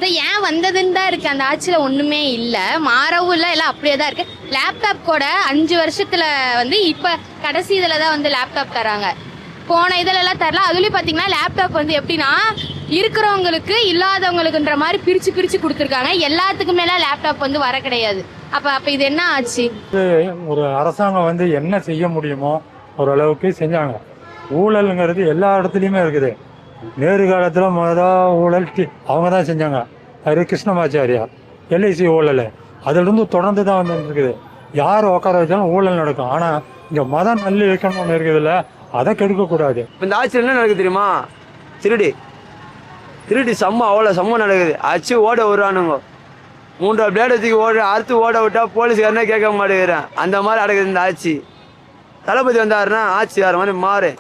அது ஏன் வந்ததுன்னு தான் இருக்கு. அந்த ஆட்சியில ஒண்ணுமே இல்ல, மாறவும் இல்ல, எல்லாம் அப்படியே தான் இருக்கு. லேப்டாப் கூட 5 வருஷத்துல வந்து இப்ப கடைசி இதுலதான் வந்து லேப்டாப் தராங்க. போன இதுல எல்லாம் தரல. அதுலயும் பாத்தீங்கன்னா லேப்டாப் வந்து எப்படின்னா இருக்கிறவங்களுக்கு இல்லாதவங்களுக்குன்ற மாதிரி பிரிச்சு பிரிச்சு கொடுத்துருக்காங்க. எல்லாத்துக்குமே எல்லாம் லேப்டாப் வந்து வர கிடையாது. அப்ப இது என்ன ஆச்சு? ஒரு அரசாங்கம் வந்து என்ன செய்ய முடியுமோ ஓரளவுக்கு செஞ்சாங்க. ஊழலுங்கிறது எல்லா இடத்துலையுமே இருக்குது. நேரு காலத்தில் ஊழல் அவங்க தான் செஞ்சாங்க. அது கிருஷ்ணமாச்சாரியா எல்ஐசி ஊழல் அதிலிருந்து தொடர்ந்து தான் வந்து இருக்குது. யார் உட்கார வச்சாலும் ஊழல் நடக்கும். ஆனால் இங்கே மதம் நல்லி வைக்கணும்னு ஒன்று இருக்குதுல்ல, அதை கெடுக்கக்கூடாது. இந்த ஆட்சியில் என்ன நடக்குது தெரியுமா? திருடி செம்ம நடக்குது. அச்சு ஓட வருவானுங்க. 3 பிளேடத்துக்கு அறுத்து ஓட விட்டா போலீஸ்காரனே கேட்க மாட்டேங்கிறேன். அந்த மாதிரி நடக்குது இந்த ஆட்சி. தளபதி வந்தாருன்னா ஆட்சி வேறு மாதிரி மாறு.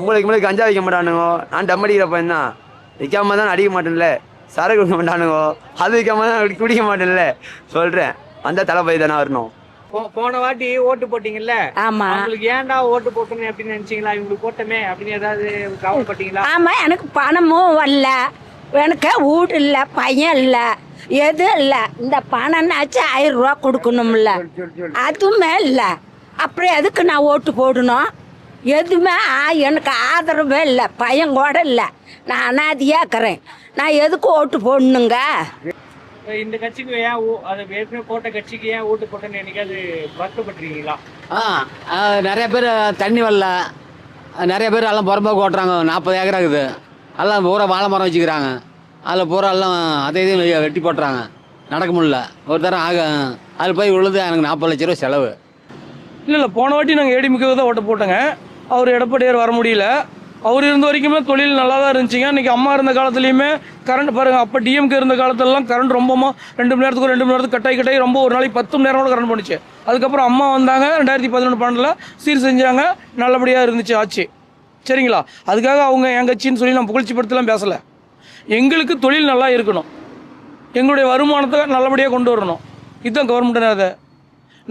மூளைக்கு கஞ்சா வைக்க மாட்டானுங்க. நான் டம் அடிக்கிற பையன் தான். விற்காம தான் அடிக்க மாட்டேன்ல. சரக்கு குடிக்க மாட்டானுங்க. அது விற்காம தான் குடிக்க மாட்டேன்ல. சொல்கிறேன், அந்த தளபதி தானே வரணும். போன வாட்டி ஓட்டு போட்டீங்கல்ல? ஆமா. உங்களுக்கு ஏன்டா ஓட்டு போட்டணும் அப்படின்னு நினைச்சீங்களா? இவங்களுக்கு போட்டமே அப்படின்னு ஏதாவது கவலைப்பட்டீங்களா? ஆமா, எனக்கு பணமும் வரல, எனக்கு வீடு இல்லை, பையன் இல்லை, எதுவும் இல்லை. இந்த பணம்னாச்சு 1000 ரூபா கொடுக்கணும்ல, அதுவுமே இல்லை. அப்புறம் எதுக்கு நான் ஓட்டு போடணும்? எதுவுமே எனக்கு ஆதரவே இல்லை, பையன் கூட இல்லை. நான் அனாதையாக இருக்கிறேன். நான் எதுக்கு ஓட்டு போடணுங்க? இந்த கட்சிக்கு ஏன் அது ஏற்கனவே போட்ட கட்சிக்கு ஏன் ஓட்டு போட்டேன்னு என்னைக்காவது வருத்தப்பட்டிருக்கீங்களா? நிறைய பேர் தண்ணி வரல, நிறைய பேர் எல்லாம் புறம்போக்கு ஓட்டுறாங்க. 40 ஏக்கர் இருக்குது. எல்லாம் பூரா வாழை மரம் வச்சுக்கிறாங்க. அதில் பூரா எல்லாம் இதையும் வெட்டி போட்டுறாங்க. நடக்க முடியல. ஒரு தரம் அதில் போய் விழுது எனக்கு 40 லட்ச ரூபா செலவு. இல்லை, போன வாட்டி நாங்கள் ஏடிமிக்கு தான் ஓட்ட போட்டோங்க. அவர் எடப்பாடியார் வர முடியல. அவர் இருந்த வரைக்குமே தொழில் நல்லா தான் இருந்துச்சுங்க. இன்றைக்கி அம்மா இருந்த காலத்துலேயுமே கரண்ட் பாருங்கள். அப்போ டிஎம்கே இருந்த காலத்துலலாம் கரண்ட் ரொம்பமா 2 மணி நேரத்துக்கு கட்டாய் ரொம்ப ஒரு நாளைக்கு 10 மணி நேரம் கூட கரண்ட் பண்ணுச்சு. அதுக்கப்புறம் அம்மா வந்தாங்க 2011-12 சீர் செஞ்சாங்க. நல்லபடியாக இருந்துச்சு ஆச்சு. சரிங்களா? அதுக்காக அவங்க என் கட்சின்னு சொல்லி நான் புகழ்ச்சி படுத்தலாம் பேசலை. எங்களுக்கு தொழில் நல்லா இருக்கணும், எங்களுடைய வருமானத்தை நல்லபடியாக கொண்டு வரணும். இதுதான் கவர்மெண்ட். அதை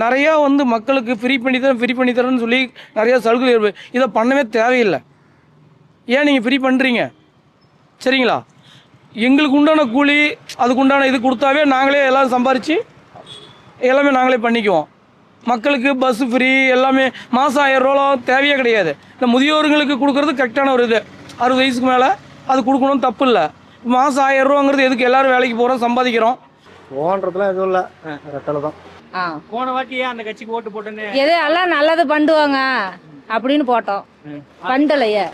நிறையா வந்து மக்களுக்கு ஃப்ரீ பண்ணி தரேன்னு சொல்லி நிறையா சலுகை இதை பண்ணவே தேவையில்லை. ஏன் நீங்கள் ஃப்ரீ பண்ணுறீங்க? சரிங்களா? எங்களுக்கு உண்டான கூலி அதுக்கு உண்டான இது கொடுத்தாவே நாங்களே எல்லாம் சம்பாரித்து எல்லாமே நாங்களே பண்ணிக்குவோம். மக்களுக்கு பஸ்ஸு ஃப்ரீ எல்லாமே மாதம் 1000 ரூபா தேவையே கிடையாது. இந்த முதியோர்களுக்கு கொடுக்குறது கரெக்டான ஒரு இது. 60 வயசுக்கு மேலே அது கொடுக்கணும், தப்பு இல்லை. மாதம் 1000 ரூபாங்கிறது எதுக்கு? எல்லோரும் வேலைக்கு போகிறோம், சம்பாதிக்கிறோம். போன்றதுலாம் எதுவும் இல்லை, ரெட்டலை தான். போன வாட்டி ஏன் அந்த கட்சிக்கு ஓட்டு போட்டேன்னு? எது எல்லாம் நல்லது பண்ணுவாங்க அப்படின்னு போட்டோம், பண்ணலையே.